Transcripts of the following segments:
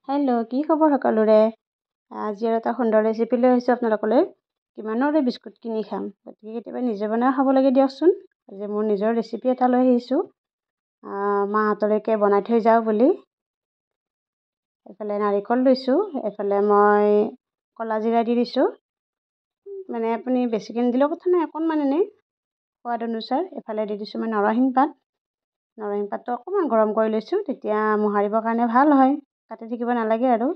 Hello', কি খবৰ সকলোৰে? আজি আৰু এটা সুন্দৰ ৰেচিপি লৈ আহিছোঁ আপোনালোকলৈ। কিমানৰে বিস্কুট কিনি খাম, গতিকে কেতিয়াবা নিজে বনাই খাব লাগে দিয়কচোন। আজি মোৰ নিজৰ ৰেচিপি এটা লৈ আহিছোঁ, মাহঁতলৈকে বনাই থৈ যাওঁ বুলি। এফালে নাৰিকল লৈছোঁ, এফালে মই ক'লা জিৰা দি দিছোঁ। মানে আপুনি বেছিকৈ নিদিলেও কথা নাই, অকণমান এনেই সোৱাদ অনুসাৰ। এফালে দি দিছোঁ মই নৰসিংহ পাত। নৰসিংহ পাতটো অকণমান গৰম কৰি লৈছোঁ, তেতিয়া মোহাৰিবৰ কাৰণে ভাল হয়, কাটি থাকিব নালাগে আৰু।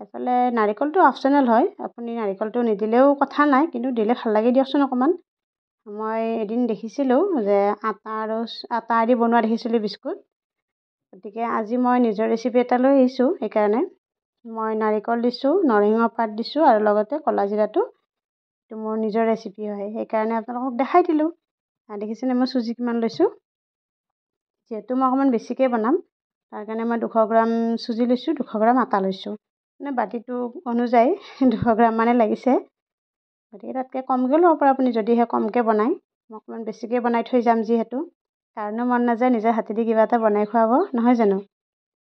এফালে নাৰিকলটো অপশ্যনেল হয়, আপুনি নাৰিকলটো নিদিলেও কথা নাই, কিন্তু দিলে ভাল লাগে দিয়কচোন অকণমান। মই এদিন দেখিছিলোঁ যে আটা দি বনোৱা দেখিছিলোঁ বিস্কুট, গতিকে আজি মই নিজৰ ৰেচিপি এটা লৈ আহিছোঁ। সেইকাৰণে মই নাৰিকল দিছোঁ, নৰসিংহ পাত দিছোঁ আৰু লগতে ক'লা জিৰাটো। এইটো মোৰ নিজৰ ৰেচিপি হয়, সেইকাৰণে আপোনালোকক দেখাই দিলোঁ। দেখিছেনে মই চুজি কিমান লৈছোঁ? যিহেতু মই অকণমান বেছিকৈ বনাম, তাৰ কাৰণে মই 200 গ্ৰাম চুজি লৈছোঁ, 200 গ্ৰাম আটা লৈছোঁ। মানে বাতিটো অনুযায়ী 200 গ্ৰাম মানে লাগিছে, গতিকে তাতকৈ কমকৈ ল'ব পাৰে আপুনি যদিহে কমকৈ বনায়। মই অকণমান বেছিকৈ বনাই থৈ যাম যিহেতু, কাৰণেও মন নাযায় নিজৰ হাতেদি কিবা এটা বনাই খুৱাব, নহয় জানো?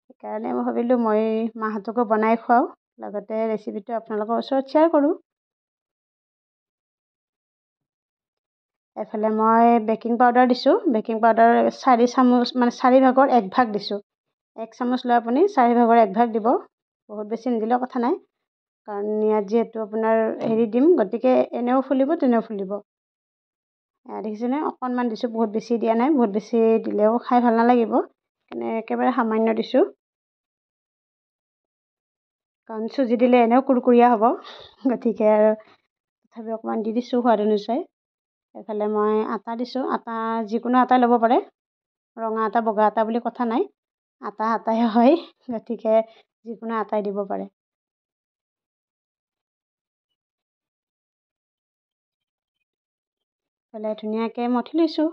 সেইকাৰণে মই ভাবিলোঁ মই মাহঁতকো বনাই খুৱাওঁ, লগতে ৰেচিপিটো আপোনালোকৰ ওচৰত শ্বেয়াৰ কৰোঁ। এফালে মই বেকিং পাউডাৰ দিছোঁ, বেকিং পাউডাৰ 4 চামুচ, মানে 4 ভাগৰ 1 ভাগ দিছোঁ। 1 চামুচ লৈ আপুনি 4 ভাগৰ 1 ভাগ দিব, বহুত বেছি নিদিলেও কথা নাই, কাৰণ ইয়াত যিহেতু আপোনাৰ হেৰি দিম, গতিকে এনেও ফুলিব তেনেও ফুলিব। দেখিছেনে অকণমান দিছোঁ, বহুত বেছি দিয়া নাই, বহুত বেছি দিলেও খাই ভাল নালাগিব, সেইকাৰণে একেবাৰে সামান্য দিছোঁ। কাৰণ চুজি দিলে এনেও কুৰকুৰীয়া হ'ব, গতিকে আৰু তথাপি অকণমান দি দিছোঁ সোৱাদ অনুযায়ী। এইফালে মই আটা দিছোঁ, আটা যিকোনো আটাই ল'ব পাৰে, ৰঙা আটা বগা আটা বুলি কথা নাই, আটা আটাই হয়, গতিকে যিকোনো আটাই দিব পাৰে। এইফালে ধুনীয়াকৈ মঠি লৈছোঁ,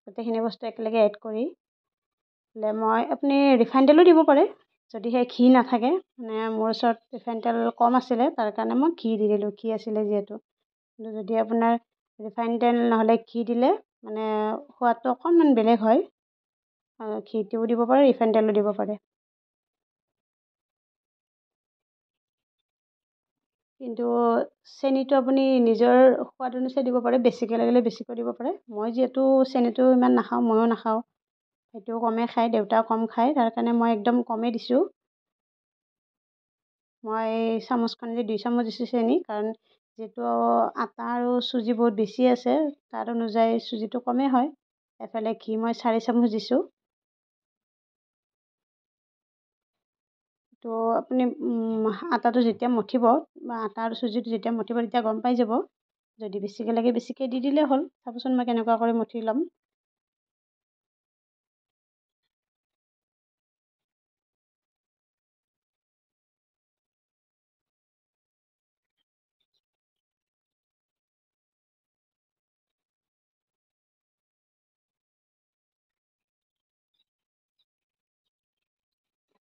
গোটেইখিনি বস্তু একেলগে এড কৰি। মই আপুনি ৰিফাইন তেলো দিব পাৰে, যদিহে ঘি নাথাকে। মানে মোৰ ওচৰত ৰিফাইন তেল কম আছিলে, তাৰ কাৰণে মই ঘি দি দিলোঁ, ঘি আছিলে যিহেতু। কিন্তু যদি আপোনাৰ ৰিফাইন তেল নহ'লে ঘি দিলে মানে সোৱাদটো অকণমান বেলেগ হয়, ঘিটোও দিব পাৰে, ৰিফাইন তেলো দিব পাৰে। কিন্তু চেনিটো আপুনি নিজৰ সোৱাদ অনুযায়ী দিব পাৰে, বেছিকৈ লাগিলে বেছিকৈ দিব পাৰে। মই যিহেতু চেনিটো ইমান নাখাওঁ, ময়ো নাখাওঁ, সেইটোও কমেই খায়, দেউতাও কম খায়, তাৰ কাৰণে মই একদম কমেই দিছোঁ। মই চামুচখনেদি 2 চামুচ দিছোঁ চেনি, কাৰণ যিহেতু আটা আৰু চুজি বহুত বেছি আছে, তাৰ অনুযায়ী চুজিটো কমেই হয়। এফালে ঘি মই 4 চামুচ দিছোঁ। তো আপুনি আটাটো যেতিয়া মঠিব, বা আটা আৰু চুজিটো যেতিয়া মঠিব, তেতিয়া গম পাই যাব। যদি বেছিকৈ লাগে বেছিকৈ দি দিলেই হ'ল। চাবচোন মই কেনেকুৱা কৰি মঠি ল'ম।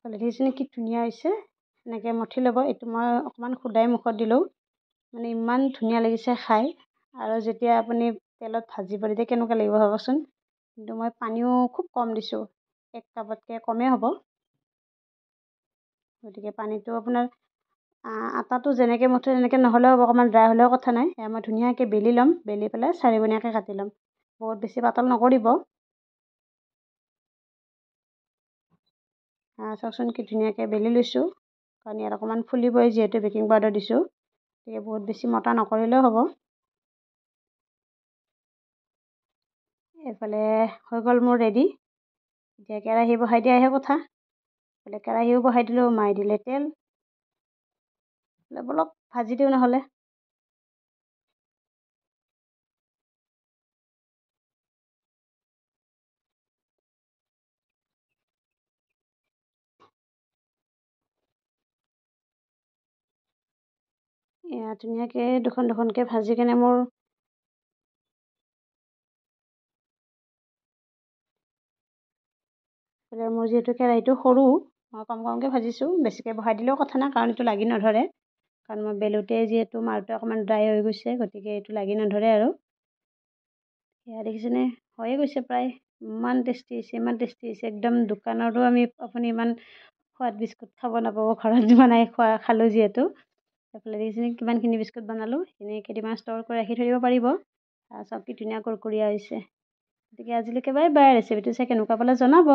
দেখিছেনে কি ধুনীয়া হৈছে? এনেকৈ মঠি ল'ব। এইটো মই অকণমান সুদাই মুখত দিলোঁ, মানে ইমান ধুনীয়া লাগিছে খাই। আৰু যেতিয়া আপুনি তেলত ভাজিব তেতিয়া কেনেকুৱা লাগিব ভাবকচোন। কিন্তু মই পানীও খুব কম দিছোঁ, 1 কাপতকৈ কমেই হ'ব। গতিকে পানীটো আপোনাৰ আটাটো যেনেকৈ মঠে তেনেকৈ নহ'লেও হ'ব, অকণমান ড্ৰাই হ'লেও কথা নাই। সেয়া মই ধুনীয়াকৈ বেলি ল'ম, বেলি পেলাই 4 কোণীয়াকৈ কাটি ল'ম। বহুত বেছি পাতল নকৰিব। চাওকচোন কি ধুনীয়াকৈ বেলি লৈছোঁ, কাৰণ ইয়াত অকণমান ফুলিবই যিহেতু বেকিং পাউডাৰ দিছোঁ, গতিকে বহুত বেছি মোটা নকৰিলেও হ'ব। এইফালে হৈ গ'ল মোৰ ৰেডি। এতিয়া কেৰাহী বহাই দিয়াহে কথা। এইফালে কেৰাহীও বহাই দিলোঁ, মাৰি দিলে তেল। বলক ভাজি দিওঁ নহ'লে। এয়া ধুনীয়াকৈ দুখন দুখনকৈ ভাজি কেনে মোৰ যিহেতু কেৰাহীটো সৰু, মই কম কমকৈ ভাজিছোঁ, বেছিকৈ বহাই দিলেও কথা নাই, কাৰণ এইটো লাগি নধৰে। কাৰণ মই বেলোতে যিহেতু মাৰোঁতে অকণমান ড্ৰাই হৈ গৈছে, গতিকে এইটো লাগি নধৰে আৰু। এয়া দেখিছেনে হৈয়ে গৈছে প্ৰায়। ইমান টেষ্টি হৈছে, ইমান টেষ্টি হৈছে, একদম দোকানতো আপুনি ইমান সোৱাদ বিস্কুট খাব নাপাব, ঘৰত বনাই খালোঁ যিহেতু। এইফালে দেখিছেনে কিমানখিনি বিস্কুট বনালোঁ, সেইখিনি কেইদিনমান ষ্ট'ৰ কৰি ৰাখি থৈ দিব পাৰিব। চাওক কি ধুনীয়া কুৰকুৰীয়া হৈছে। গতিকে আজিলৈকে বাই বাই, ৰেচিপিটো চাই কেনেকুৱা পালে জনাব।